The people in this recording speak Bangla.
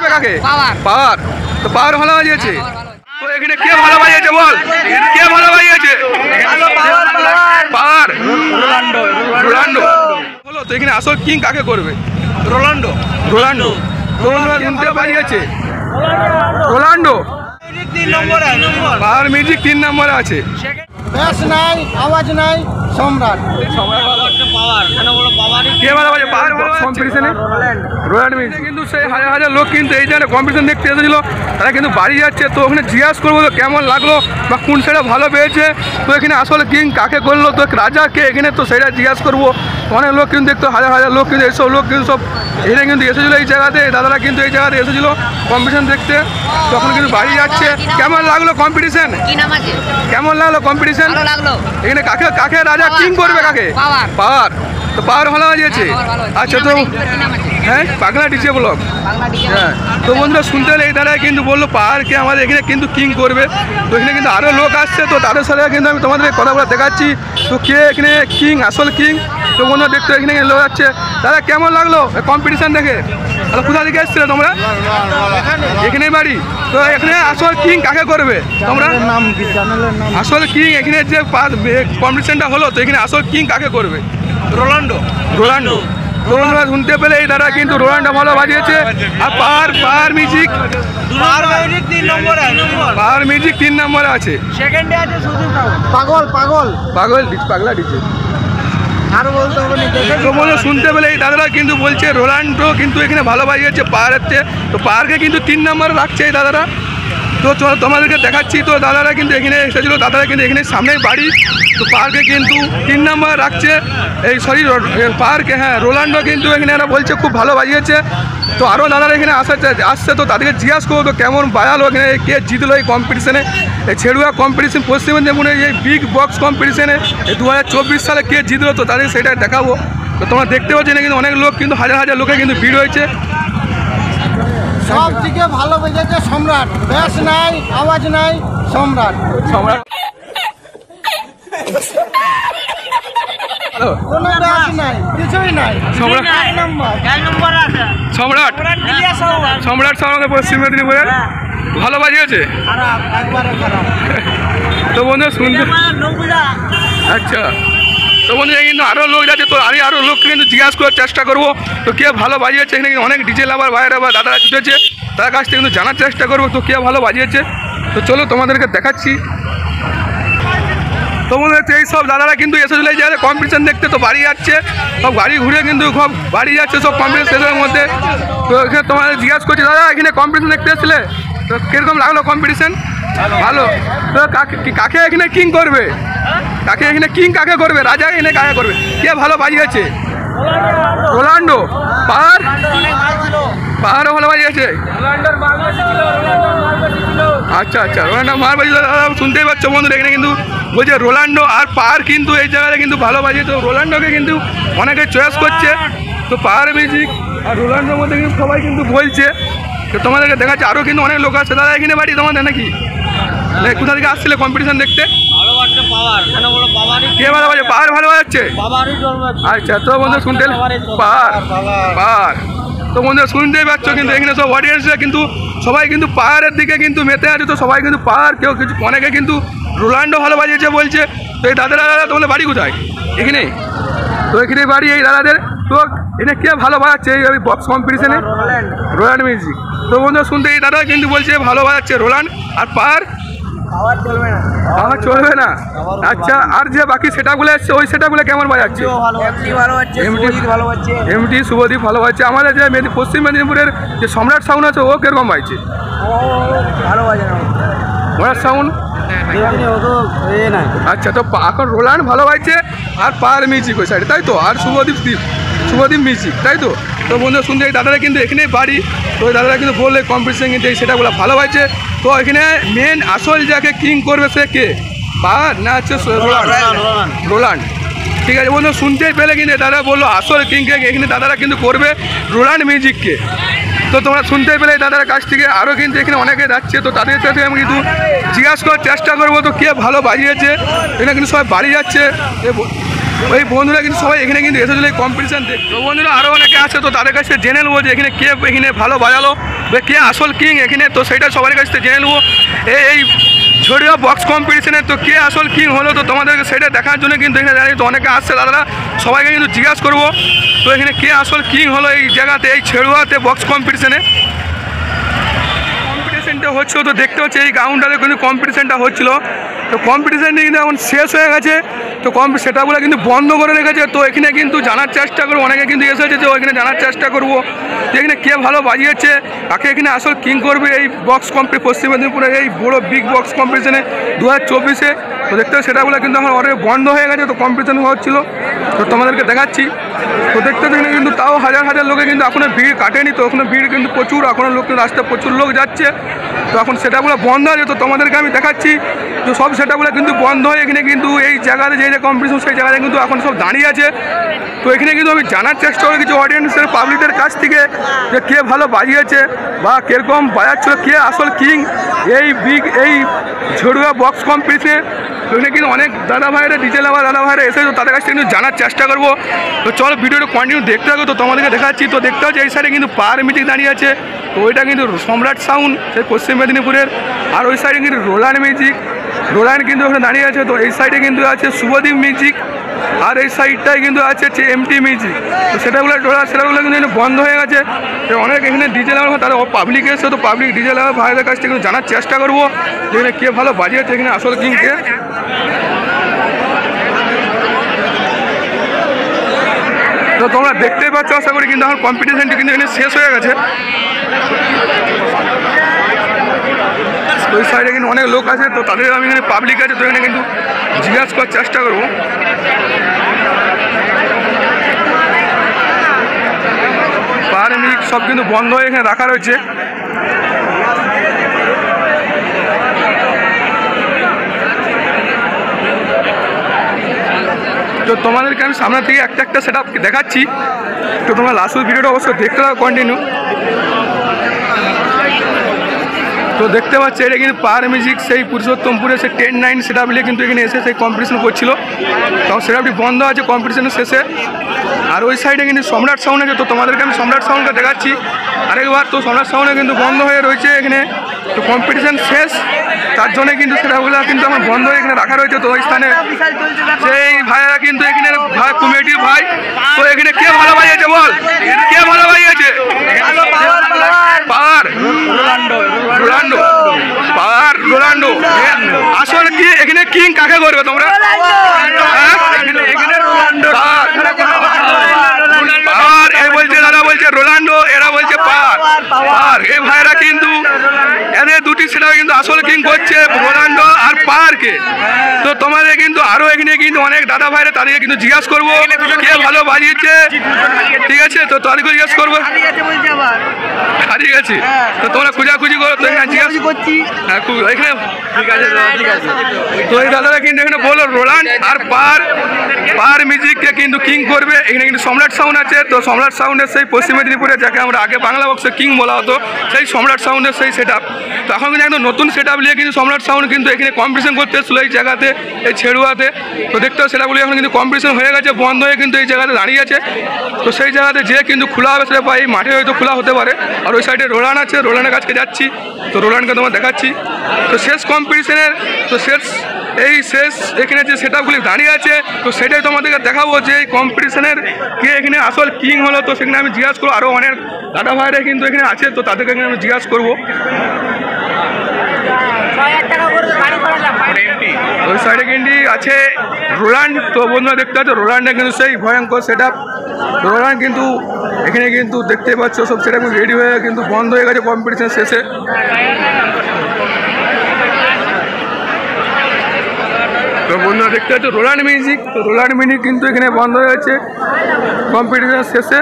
কাকে? পাওয়ার। তো পাওয়ার ভালো বাজিয়েছে। তো এখানে কে ভালো বাজিয়েছে বল? কে ভালো বাজিয়েছে? পাওয়ার। রোনাল্ডো। বলো তো এখানে আসল কিং কাকে করবে? রোনাল্ডো। বাজিয়েছে রোনাল্ডো। পাওয়ার মিউজিক 3 নম্বরে আছে। ব্যাস নাই, আওয়াজ নাই, সম্রাট। কে ভালো বাজে? পাওয়ার কম্পিটিশনে রোনাল্ডো কিন্তু সেই হাজার হাজার লোক কিন্তু এই জায়গায় কম্পিটিশন দেখতে এসেছিল, তারা কিন্তু বাড়ি যাচ্ছে। তো ওখানে জিজ্ঞাসা করবো তো কেমন লাগলো বা কোন সাইডে ভালো পেয়েছে, তো এখানে আসলে কিং কাকে করলো, তো রাজাকে এখানে তো সেটা জিজ্ঞাসা করবো। অনেক লোক কিন্তু দেখতো, হাজার হাজার লোক কিন্তু এইসব লোক কিন্তু সব এখানে কিন্তু এসেছিলো এই জায়গাতে, দাদারা কিন্তু এই জায়গাতে এসেছিলো কম্পিটিশন দেখতে। তখন কিন্তু বাড়ি যাচ্ছে। কেমন লাগলো কম্পিটিশন? কেমন লাগলো কম্পিটিশন? এখানে কাকে কাকে রাজা কিং করবে কাকে? পাওয়ার। তো পাওয়ার ভালো বাজিয়েছে। আচ্ছা, তো হ্যাঁ পাগলা ডিজে ব্লগ। হ্যাঁ, তো বন্ধুরা শুনতে হলে এই দ্বারাই কিন্তু বললো পাওয়ারকে আমাদের এখানে কিন্তু কিং করবে। তো এখানে কিন্তু আরও লোক আসছে, তো তাদের সাথে কিন্তু আমি তোমাদের কথাগুলো দেখাচ্ছি। তো কে এখানে কিং, আসল কিং, তো বন্ধুরা দেখতে এখানে লোক যাচ্ছে। দাদা কেমন লাগলো কম্পিটিশান দেখে? কোথা থেকে এসছিলে তোমরা? এখানেই বাড়ি। তো এখানে আসল কিং কাকে করবে তোমরা? আসল কিং এখানে যে কম্পিটিশানটা হলো, তো এখানে আসল কিং কাকে করবে? রোনাল্ডো। তোমরা শুনতে পেলে এই দাদা কিন্তু রোনাল্ডো ভালো বাজিয়েছে। আর পাওয়ার মিউজিক 3 নম্বরে আছে। সেকেন্ডে আছে পাগলা ডিজে। আর বলতে হবে না, শুনতে পেলে এই দাদারা কিন্তু বলছে রোনাল্ডো কিন্তু এখানে ভালো বাজিয়েছে পাওয়ারের চেয়ে। তো পাওয়ারকে কিন্তু 3 নম্বরে রাখছে এই দাদারা। তো চলো তোমাদেরকে দেখাচ্ছি। তো দাদারা কিন্তু এখানে এসেছিল, দাদারা কিন্তু এখানে সামনেই বাড়ি। তো পাওয়ারকে কিন্তু 3 নম্বর রাখছে, এই সরি পাওয়ারকে। হ্যাঁ, রোনাল্ডো কিন্তু এখানে এরা বলছে খুব ভালো বাজিয়েছে। তো আরও দাদারা এখানে আসছে, তো তাদেরকে জিজ্ঞাসা করবো তো কেমন বাজালো এখানে, কে জিতলো এই কম্পিটিশনে, এই ছেড়ুয়া কম্পিটিশন পশ্চিম মেদিনীপুরের এই বিগ বক্স কম্পিটিশনে এই 2024 সালে কে জিতলো, তো তাদের সেটাই দেখাবো। তো তোমরা দেখতে পাচ্ছ না কিন্তু অনেক লোক কিন্তু হাজার হাজার লোকের কিন্তু ভিড় হয়েছে। সব থেকে ভালো বেজেছে সম্রাট। ব্যাস নাই, আওয়াজ নাই, সম্রাট। কোনো ব্যাস নাই, কিছুই নাই। সম্রাট আমাদের পশ্চিম মেদিনীপুরের ভালো বাজিয়েছে। তো বন্ধু শুনতে, আচ্ছা, তো বন্ধুরা কিন্তু আরও লোক যাচ্ছে। তো আমি আরও লোককে কিন্তু জিজ্ঞাসা করার চেষ্টা করবো তো কে ভালো বাজিয়েছে। এখানে কিন্তু অনেক ডিজে লাভার ভাইয়েরা বা দাদারা জুটেছে, তার কাছ থেকে কিন্তু জানার চেষ্টা করবো তো কে ভালো বাজিয়েছে। তো চলো তোমাদেরকে দেখাচ্ছি। তো বন্ধুরা এই সব দাদারা কিন্তু এসেছিল এই জায়গায় কম্পিটিশন দেখতে, তো বাড়ি যাচ্ছে, সব গাড়ি ঘুরে কিন্তু সব বাড়ি যাচ্ছে সব কম্পিটিশনের মধ্যে। তো এখানে তোমাদের জিজ্ঞাসা করছি, দাদা এখানে কম্পিটিশন দেখতে এসেছিলে, তো কীরকম লাগলো কম্পিটিশন? ভালো। তো কাকে এখানে কিং করবে? কাকে করবে? রাজা এখানে কাকে করবে? কে ভালো বাজিয়েছে? রোনাল্ডো। পাওয়ারও ভালো বাজিয়েছে। আচ্ছা, রোনাল্ডো মার বাজিয়েছে। শুনতেই পাচ্ছ বন্ধুরা এখানে কিন্তু বলছে রোনাল্ডো আর পাওয়ার কিন্তু এই জায়গায় কিন্তু ভালো বাজিয়েছে। তো রোনাল্ডোকে কিন্তু অনেকে চয়েস করছে। তো পাওয়ার মিউজিক আর রোনাল্ডোর মধ্যে কিন্তু সবাই কিন্তু বলছে। তো তোমাদেরকে দেখাচ্ছে আরও কিন্তু অনেক লোক আছে। দাদা এখানে বাড়ি তোমাদের নাকি? কোথা থেকে আসছিলে কম্পিটিশন দেখতে? কে ভালো বাজে? পাওয়ার ভালো বাজাচ্ছে। আচ্ছা, তো বন্ধু শুনতে পাওয়ার। তো বন্ধুরা শুনতেই পাচ্ছ কিন্তু এখানে সব অডিয়েন্সরা কিন্তু সবাই কিন্তু পাওয়ারের দিকে কিন্তু মেতে আছে। তো সবাই কিন্তু পাওয়ার, কেউ কিছু অনেকে কিন্তু রোনাল্ডো ভালো বাজিয়েছে বলছে। তো এই দাদারা তোমাদের বাড়ি কোথায়? এখানে। তো এখানে বাড়ি এই দাদাদের। তো এখানে কে ভালো বাজাচ্ছে এই বক্স কম্পিটিশনে? Ronaldo music. তো বন্ধুরা শুনতে এই দাদা কিন্তু বলছে ভালো বাজাচ্ছে রোনাল্ডো। আর পাওয়ার চলবে না। আচ্ছা, আর যে বাকি সেটাগুলো এসছে ওই সেটাগুলো কেমন বাজাচ্ছে? এমটি শুভদীপ ভালো বাজছে। আমাদের যে পশ্চিম মেদিনীপুরের যে সম্রাট সাউন্ড আছে ও কিরকম বাজছে? সম্রাট সাউন্ড। আচ্ছা, তো এখন রোনাল্ডো ভালো বাজছে আর পাওয়ার মিউজিক ওই সাইডে, তাই তো? আর শুভদীপ মিউজিক, তাই তো? তো বন্ধু শুনতে এই দাদারা কিন্তু এখানেই বাড়ি। তো ওই দাদারা কিন্তু বললে কম্পিটিশন কিন্তু এই সেটাগুলো ভালো বাজছে। তো এখানে মেন আসল যাকে কিং করবে সে কে? পাওয়ার না হচ্ছে রোনাল্ডো? ঠিক আছে বন্ধু, শুনতেই পেলে কিন্তু দাদা বললো আসল কিংকে এখানে দাদারা কিন্তু করবে রোনাল্ডো মিউজিককে। তো তোমরা শুনতেই পেলে দাদার কাছ থেকে আরও কিন্তু এখানে অনেকে যাচ্ছে। তো তাদের সাথে আমি কিন্তু জিজ্ঞাসা করার চেষ্টা করবো তো কে ভালো বাজিয়েছে। এখানে কিন্তু সবাই বাড়ি যাচ্ছে। ওই বন্ধুরা কিন্তু সবাই এখানে কিন্তু এসেছিল এই কম্পিটিশান দেখতে। তো বন্ধুরা আরও অনেকে আছে, তো তাদের কাছে জেনে নেবো যে এখানে কে এখানে ভালো বাজালো, কে আসল কিং এখানে, তো সেটা সবার কাছ থেকে জেনে নেবো এই ঝড়িয়া বক্স কম্পিটিশনে। তো কে আসল কিং হলো, তো তোমাদেরকে সেটা দেখার জন্য কিন্তু এখানে জানি তো অনেকে আসছে দাদারা, সবাইকে কিন্তু জিজ্ঞাসা করবো তো এখানে কে আসল কিং হলো এই জায়গাতে, এই ছেড়ুয়াতে বক্স কম্পিটিশনে। কম্পিটিশনটা হচ্ছিল তো দেখতে হচ্ছে এই গ্রাউন্ডটাতে কিন্তু কম্পিটিশনটা হচ্ছিলো, তো কম্পিটিশানটা কিন্তু এখন শেষ হয়ে গেছে। তো সেটাগুলো কিন্তু বন্ধ করে রেখেছে। তো এখানে কিন্তু জানার চেষ্টা করবো, অনেকে কিন্তু এসেছে যে ওইখানে জানার চেষ্টা করবো যে এখানে কে ভালো বাজিয়েছে, কাকে এখানে আসল কিং করবে এই বক্স পশ্চিম মেদিনীপুরের এই বড়ো বিগ বক্স কম্পিটিশনে 2024-এ। তো দেখতে সেটাগুলো কিন্তু আমার অলরেডি বন্ধ হয়ে গেছে, তো কম্পিটিশন হচ্ছিলো তো তোমাদেরকে দেখাচ্ছি। তো দেখতে এখানে কিন্তু তাও হাজার হাজার লোকে কিন্তু এখনও ভিড় কাটেনি, তো এখনও ভিড় কিন্তু প্রচুর, এখনও লোক রাস্তায় প্রচুর লোক যাচ্ছে। তো এখন সেটাগুলো বন্ধ আছে, তো তোমাদেরকে আমি দেখাচ্ছি। তো সব সেটাগুলো কিন্তু বন্ধ হয়ে এখানে কিন্তু এই জায়গাতে যে কম্পিটিশন সেই জায়গাতে কিন্তু এখন সব দাঁড়িয়ে আছে। তো এখানে কিন্তু আমি জানার চেষ্টা করি কিছু অডিয়েন্সের পাবলিকের কাছ থেকে যে কে ভালো বাজিয়েছে বা কীরকম বাজাচ্ছিল, কে আসল কিং এই ঝড়ুয়া বক্স কম্পিটিশনে। তো এখানে কিন্তু অনেক দাদা ভাইরা ডিজে লাভার দাদা ভাইরা এসে, তো তাদের কাছ থেকে কিন্তু জানার চেষ্টা করবো। তো চলো ভিডিওটা কন্টিনিউ দেখতে থাকো, তো তোমাদেরকে দেখাচ্ছি। তো দেখতে হচ্ছে এই সাইডে কিন্তু পাওয়ার মিউজিক দাঁড়িয়ে আছে, তো ওইটা কিন্তু সম্রাট সাউন্ড সেই পশ্চিম মেদিনীপুরের। আর ওই সাইডে কিন্তু রোলান্ড মিউজিক, রোলান্ড কিন্তু ওখানে দাঁড়িয়ে আছে। তো এই সাইডে কিন্তু আছে শুভদীপ মিউজিক, আর এই সাইডটাই কিন্তু আছে এমটি মিউজিক। তো সেটাগুলো কিন্তু বন্ধ হয়ে গেছে। তো অনেক এখানে ডিজে লাভার তারা পাবলিক এসে, তো পাবলিক ডিজে লাভার ভাইদের কাছ থেকে জানার চেষ্টা করবো যেখানে কে ভালো বাজিয়েছে এখানে আসল কিংকে। তো তোমরা দেখতেই পাচ্ছ আশা করি, কিন্তু আমার কম্পিটিশনটা কিন্তু এখানে শেষ হয়ে গেছে। ওই সাইডে কিন্তু অনেক লোক আছে, তো তাদের আমি এখানে পাবলিক আছে, তো এখানে কিন্তু জিজ্ঞাসা করার চেষ্টা করবো। পাওয়ার মিউজিক সব কিন্তু বন্ধ হয়ে এখানে রাখা রয়েছে। তো তোমাদেরকে আমি সামনে থেকে একটা সেট আপ দেখাচ্ছি, তো তোমরা লাস্ট ভিডিওটা অবশ্যই দেখতে থাকো কন্টিনিউ। তো দেখতে পাচ্ছি এটা কিন্তু পাওয়ার মিউজিক সেই পুরুষোত্তমপুরে সেই 10-9 সেট আপ কিন্তু এখানে এসে সেই কম্পিটিশন করছিল, তখন সেট আপটি বন্ধ আছে কম্পিটিশনের শেষে। আর ওই সাইডে কিন্তু সম্রাট সাউন্ড আছে, তো তোমাদেরকে আমি সম্রাট সাউন্ডটা দেখাচ্ছি আরেকবার। তো সম্রাট সাউন্ডে কিন্তু বন্ধ হয়ে রয়েছে এখানে, তো কম্পিটিশন শেষ, তার জন্য কিন্তু সেটাগুলো কিন্তু আমার বন্ধ হয়ে এখানে রাখা রয়েছে। তো ওই স্থানে সেই ভাইয়েরা কিন্তু এখানে ভাই কমিটির ভাই, তো এখানে কে ভালো বাজিয়েছে বল, কে ভালো বাজিয়েছে? পাওয়ার রোনাল্ডো, পাওয়ার রোনাল্ডো। আসলে কি এখানে কিং কাকে করবে তোমরা? পাওয়ার এ বলছে, দাদা বলছে রোনাল্ডো, এরা বলছে পাওয়ার। এই ভাইরা কিন্তু এদের দুটি সেটা কিন্তু আসলে কিং করছে রোনাল্ডো আর পাওয়ারকে। তো তোমাদের কিন্তু আরো এখানে কিন্তু অনেক দাদা ভাইরা, তাদেরকে কিন্তু জিজ্ঞাসা করবো কে ভালো বাজিয়েছে, ঠিক আছে? তো তাদেরকে জিজ্ঞাসা করবো হারিয়ে গেছে, তো তোমরা খুঁজাখুঁজি করো, তো এখানে জিজ্ঞাসা করছি এখানে, ঠিক আছে ঠিক আছে। তো এই দাদারা কিন্তু এখানে বলো রোলান্ড আর পাওয়ার মিউজিককে কিন্তু কিং করবে। এখানে কিন্তু সম্রাট সাউন্ড আছে, তো সম্রাট সাউন্ডের সেই পশ্চিম মেদিনীপুরে যাকে আমরা আগে বাংলা বক্সে কিং বলা হতো, সেই সম্রাট সাউন্ডের সেই সেট আপ। তো এখন কিন্তু একদম নতুন সেট আপ নিয়ে কিন্তু সম্রাট সাউন্ড কিন্তু এখানে কম্পিটিশন করতে এসেছিলো এই জায়গাতে, এই ছেড়ুয়াতে। তো দেখতে হবে সেটাগুলি এখন কিন্তু কম্পিটিশন হয়ে গেছে, বন্ধ হয়ে কিন্তু এই জায়গাতে দাঁড়িয়ে আছে। তো সেই জায়গাতে যে কিন্তু খোলা হবে সেটা, বা এই মাঠে হয়তো খোলা হতে পারে। আর ওই সাইডে রোলান্ড আছে, রোলান্ডের কাছে যাচ্ছি, তো রোলান্ডকে তোমার দেখাচ্ছি। তো শেষ কম্পিটিশনের তো শেষ এখানে যে সেট আপগুলি দাঁড়িয়ে আছে, তো সেটাই তোমাদেরকে দেখাবো যে এই কম্পিটিশনের কে এখানে আসল কিং হলো। তো সেখানে আমি জিজ্ঞাসা করবো, আরও অনেক দাদা ভাইরা কিন্তু এখানে আছে, তো তাদেরকে এখানে আমি জিজ্ঞাসা করবো। ওই সাইডে কিন্তু আছে রোলান্ড, তো বন্ধুরা দেখতে পাচ্ছ রোলান্ডে কিন্তু সেই ভয়ঙ্কর সেট আপ। রোলান্ড কিন্তু এখানে কিন্তু দেখতে পাচ্ছ সব সেট আপ রেডি হয়ে কিন্তু বন্ধ হয়ে গেছে কম্পিটিশন শেষে। তো বন্ধুরা দেখতে পাচ্ছ রোলান্ড মিউজিক, তো রোলান্ড মিউজিক কিন্তু এখানে বন্ধ হয়ে গেছে কম্পিটিশন শেষে।